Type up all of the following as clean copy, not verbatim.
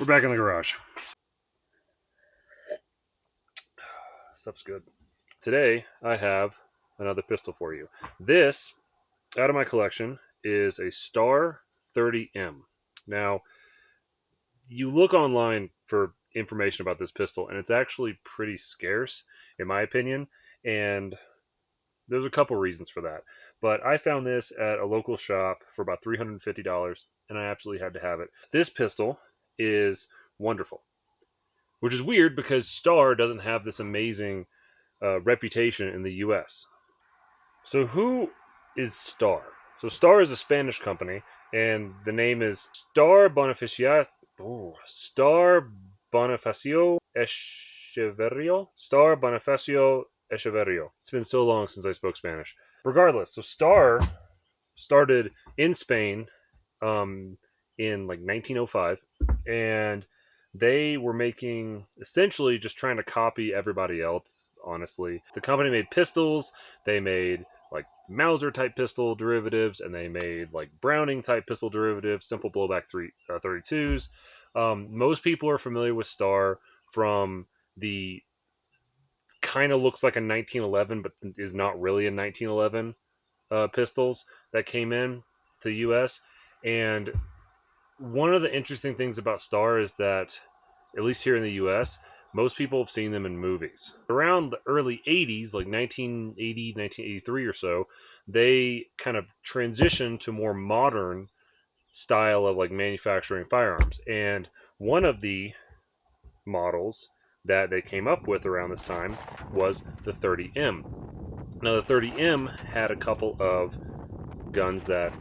We're back in the garage. Stuff's good. Today, I have another pistol for you. This, out of my collection, is a Star 30M. Now, you look online for information about this pistol, and it's actually pretty scarce, in my opinion, and there's a couple reasons for that. But I found this at a local shop for about $350, and I absolutely had to have it. This pistol is wonderful, which is weird because Star doesn't have this amazing reputation in the U.S. So who is Star? So Star is a Spanish company, and the name is Star Bonifacio Echeverrio. Star Bonifacio Echeverrio. It's been so long since I spoke Spanish. Regardless, so Star started in Spain in like 1905, and they were making essentially just trying to copy everybody else. Honestly, the company made pistols, they made like Mauser type pistol derivatives, and they made like Browning type pistol derivatives, simple blowback 32s. Most people are familiar with Star from the kind of looks like a 1911 but is not really a 1911 pistols that came in to the US. And one of the interesting things about Star is that, at least here in the US, most people have seen them in movies. Around the early 80s, like 1980, 1983 or so, they kind of transitioned to more modern style of like manufacturing firearms. And one of the models that they came up with around this time was the 30M. Now, the 30M had a couple of guns that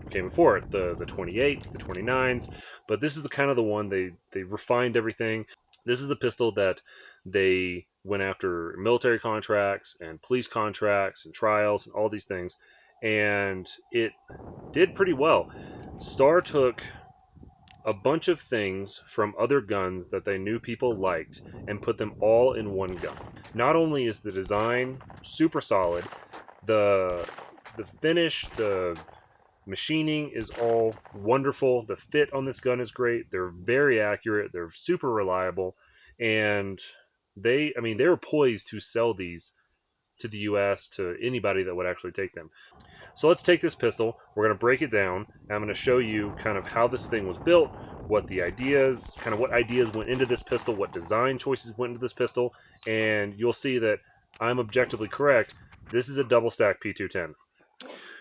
came before it, the 28s, the 29s, but this is the kind of the one they refined everything. This is the pistol that they went after military contracts and police contracts and trials and all these things, and it did pretty well. Star took a bunch of things from other guns that they knew people liked and put them all in one gun. Not only is the design super solid, the finish, the machining is all wonderful. The fit on this gun is great. They're very accurate. They're super reliable, and they were poised to sell these to the US to anybody that would actually take them. So let's take this pistol. We're going to break it down. And I'm going to show you kind of how this thing was built, what the ideas, kind of what ideas went into this pistol, what design choices went into this pistol, and you'll see that I'm objectively correct. This is a double stack P210.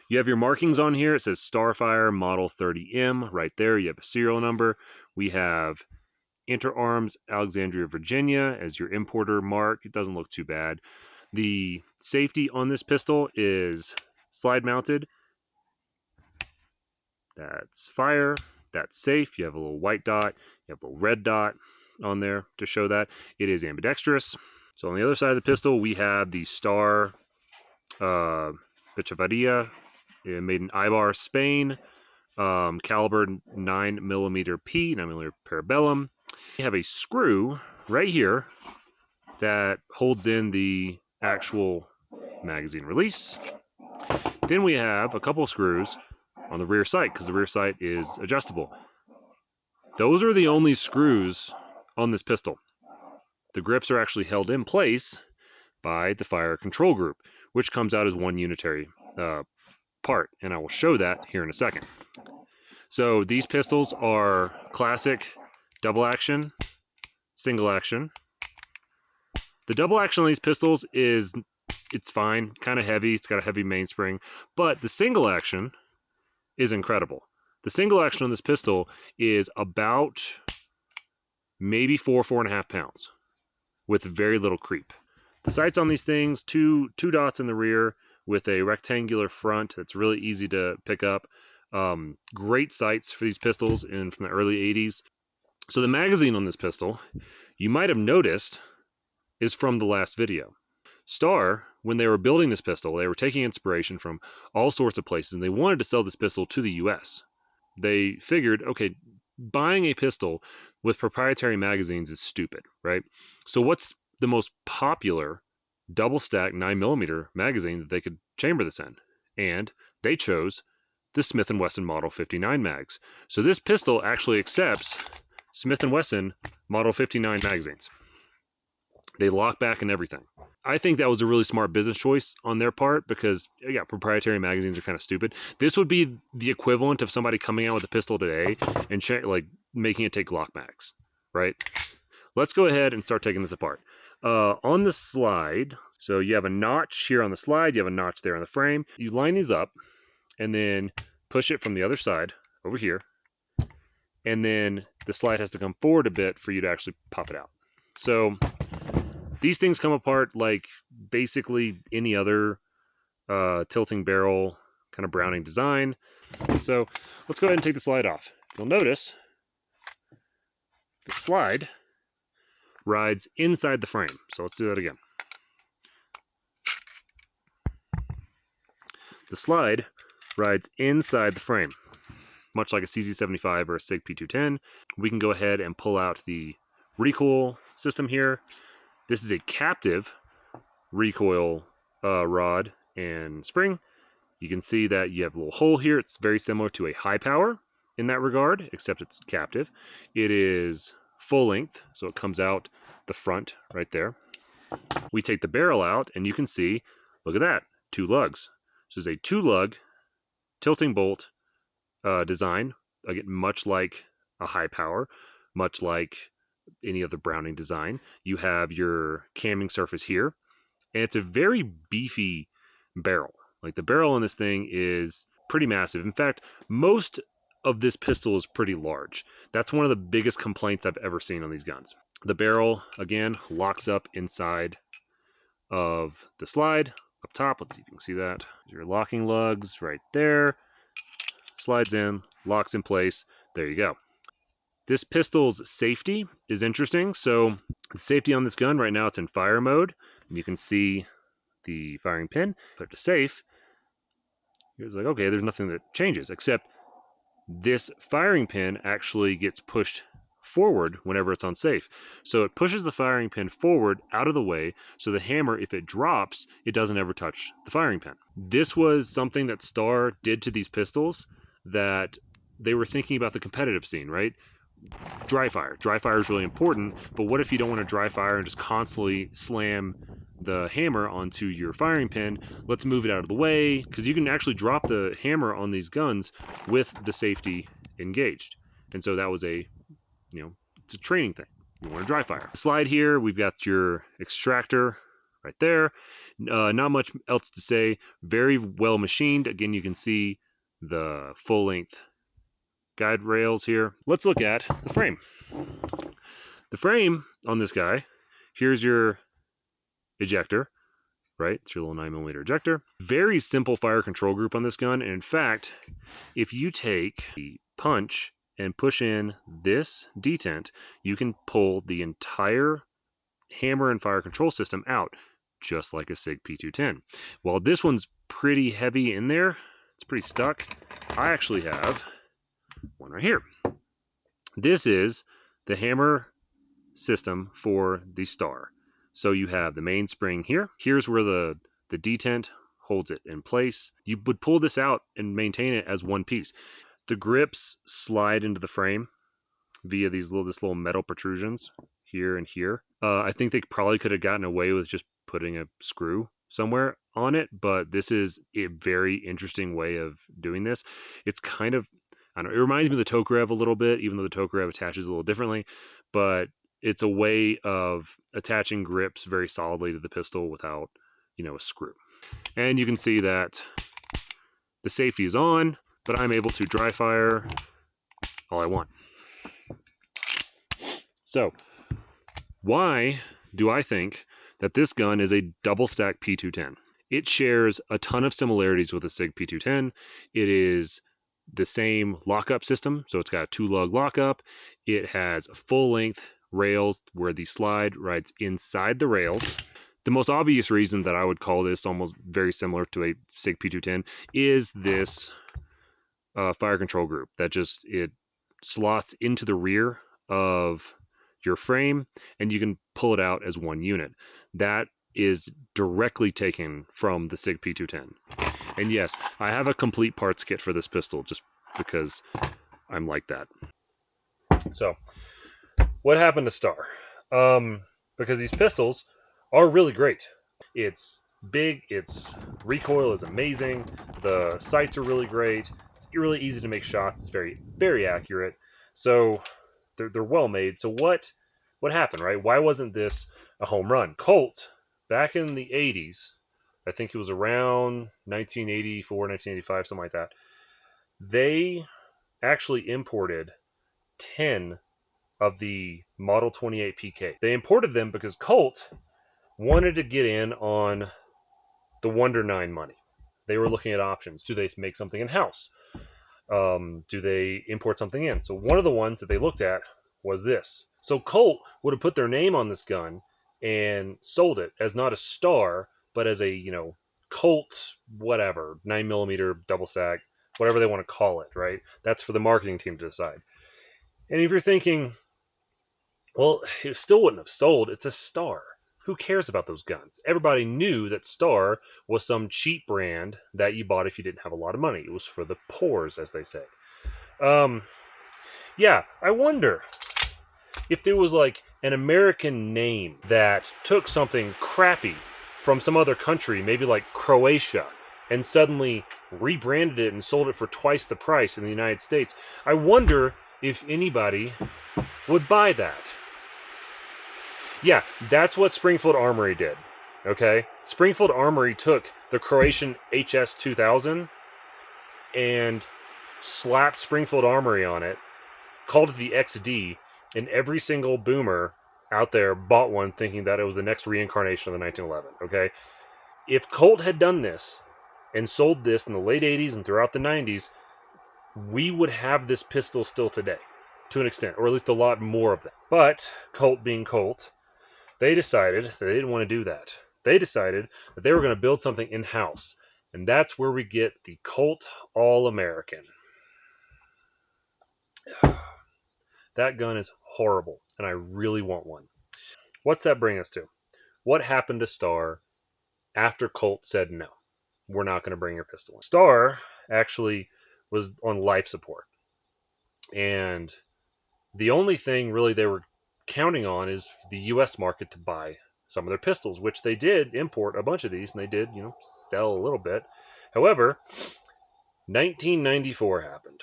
You have your markings on here. It says Starfire Model 30M right there. You have a serial number. We have Interarms Alexandria, Virginia as your importer mark. It doesn't look too bad. The safety on this pistol is slide mounted. That's fire. That's safe. You have a little white dot. You have a little red dot on there to show that. It is ambidextrous. So on the other side of the pistol, we have the Star Echeverria, made in Ibar, Spain. Caliber 9mm P, 9mm Parabellum. We have a screw right here that holds in the actual magazine release. Then we have a couple of screws on the rear sight because the rear sight is adjustable. Those are the only screws on this pistol. The grips are actually held in place by the fire control group, which comes out as one unitary part, and I will show that here in a second. So these pistols are classic double action, single action. The double action on these pistols it's fine, kind of heavy. It's got a heavy mainspring, but the single action is incredible. The single action on this pistol is about maybe 4.5 pounds with very little creep. The sights on these things, two dots in the rear with a rectangular front that's really easy to pick up. Great sights for these pistols from the early 80s. So the magazine on this pistol, you might have noticed, is from the last video. Star, when they were building this pistol, they were taking inspiration from all sorts of places, and they wanted to sell this pistol to the US. They figured, okay, buying a pistol with proprietary magazines is stupid, right? So what's the most popular double stack 9mm magazine that they could chamber this in? And they chose the Smith & Wesson Model 59 mags. So this pistol actually accepts Smith & Wesson Model 59 magazines. They lock back and everything. I think that was a really smart business choice on their part because, yeah, proprietary magazines are kind of stupid. This would be the equivalent of somebody coming out with a pistol today and like making it take lockbacks, right? Let's go ahead and start taking this apart. On the slide, so you have a notch here on the slide, you have a notch there on the frame. You line these up and then push it from the other side over here. And then the slide has to come forward a bit for you to actually pop it out. So these things come apart like basically any other tilting barrel kind of Browning design. So let's go ahead and take the slide off. You'll notice the slide rides inside the frame. So let's do that again. The slide rides inside the frame, much like a CZ75 or a SIG P210. We can go ahead and pull out the recoil system here. This is a captive recoil rod and spring. You can see that you have a little hole here. It's very similar to a high power in that regard, except it's captive. It is full length, so it comes out the front right there. We take the barrel out, and you can see, look at that, 2 lugs. This is a 2-lug tilting bolt design, again, much like a high power, much like any other Browning design. You have your camming surface here, and it's a very beefy barrel. Like the barrel on this thing is pretty massive. In fact, most of this pistol is pretty large. That's one of the biggest complaints I've ever seen on these guns. The barrel, again, locks up inside of the slide up top. Let's see if you can see that. Your locking lugs right there. Slides in, locks in place. There you go. This pistol's safety is interesting. So the safety on this gun right now, it's in fire mode. And you can see the firing pin. Put it to safe. It's like, okay, there's nothing that changes, except this firing pin actually gets pushed forward whenever it's on safe. So it pushes the firing pin forward out of the way, so the hammer, if it drops, it doesn't ever touch the firing pin. This was something that Star did to these pistols that they were thinking about the competitive scene, right? Dry fire. Dry fire is really important, but what if you don't want to dry fire and just constantly slam the hammer onto your firing pin? Let's move it out of the way, because you can actually drop the hammer on these guns with the safety engaged. And so that was a, it's a training thing. You want to dry fire. Slide here, we've got your extractor right there. Not much else to say. Very well machined. Again, you can see the full length guide rails here. Let's look at the frame. The frame on this guy, here's your ejector, right? It's your little 9mm ejector. Very simple fire control group on this gun. And in fact, if you take the punch and push in this detent, you can pull the entire hammer and fire control system out, just like a SIG P210. While this one's pretty heavy in there, it's pretty stuck, I actually have one right here. This is the hammer system for the Star. So you have the main spring here. Here's where the detent holds it in place. You would pull this out and maintain it as one piece. The grips slide into the frame via this little metal protrusions here and here. I think they probably could have gotten away with just putting a screw somewhere on it, but this is a very interesting way of doing this. It's kind of, I don't know, it reminds me of the Tokarev a little bit, even though the Tokarev attaches a little differently, but it's a way of attaching grips very solidly to the pistol without, a screw. And you can see that the safety is on, but I'm able to dry fire all I want. So, why do I think that this gun is a double stack P210? It shares a ton of similarities with a SIG P210. It is the same lockup system, so it's got a 2-lug lockup. It has full length rails where the slide rides inside the rails. The most obvious reason that I would call this almost very similar to a SIG P210 is this fire control group that it slots into the rear of your frame, and you can pull it out as one unit. That is directly taken from the SIG P210. And yes, I have a complete parts kit for this pistol just because I'm like that. So What happened to Star? Because these pistols are really great. It's big, its recoil is amazing, the sights are really great, it's really easy to make shots, it's very, very accurate. So they're well made. So what happened, right? Why wasn't this a home run? Colt, back in the 80s, I think it was around 1984, 1985, something like that, they actually imported 10 of the Model 28 PK. They imported them because Colt wanted to get in on the Wonder 9 money. They were looking at options. Do they make something in house? Do they import something in? So one of the ones that they looked at was this. So Colt would have put their name on this gun and sold it as not a Star, but as a Colt whatever 9mm double stack, whatever they want to call it. Right? That's for the marketing team to decide. And if you're thinking, well, it still wouldn't have sold. It's a Star. Who cares about those guns? Everybody knew that Star was some cheap brand that you bought if you didn't have a lot of money. It was for the poors, as they say. Um, yeah, I wonder if there was like an American name that took something crappy from some other country, maybe like Croatia, and suddenly rebranded it and sold it for twice the price in the United States. I wonder if anybody would buy that. Yeah, that's what Springfield Armory did. Okay? Springfield Armory took the Croatian HS 2000 and slapped Springfield Armory on it, called it the XD, and every single boomer out there bought one thinking that it was the next reincarnation of the 1911. Okay? If Colt had done this and sold this in the late 80s and throughout the 90s, we would have this pistol still today, to an extent, or at least a lot more of them. But Colt being Colt, they decided that they didn't want to do that. They decided that they were going to build something in-house. And that's where we get the Colt All-American. That gun is horrible, and I really want one. What's that bring us to? What happened to Star after Colt said no? We're not going to bring your pistol in. Star actually was on life support. And the only thing really they were counting on is the U.S. market to buy some of their pistols, which they did import a bunch of these, and they did, sell a little bit. However, 1994 happened,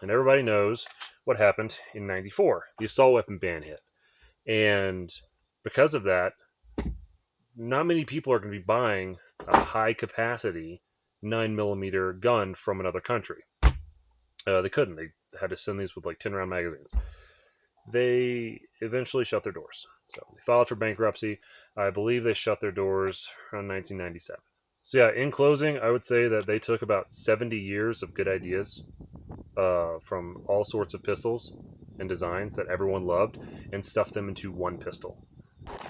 and everybody knows what happened in 94. The assault weapon ban hit, and because of that, not many people are going to be buying a high-capacity 9mm gun from another country. They couldn't. They had to send these with like 10-round magazines. They eventually shut their doors. So they filed for bankruptcy. I believe they shut their doors around 1997. So yeah, in closing, I would say that they took about 70 years of good ideas from all sorts of pistols and designs that everyone loved and stuffed them into one pistol,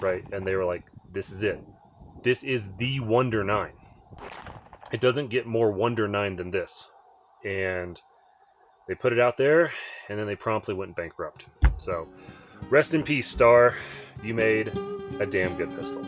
right? And they were like, this is it. This is the Wonder 9. It doesn't get more Wonder 9 than this. And they put it out there, and then they promptly went bankrupt. So, rest in peace, Star. You made a damn good pistol.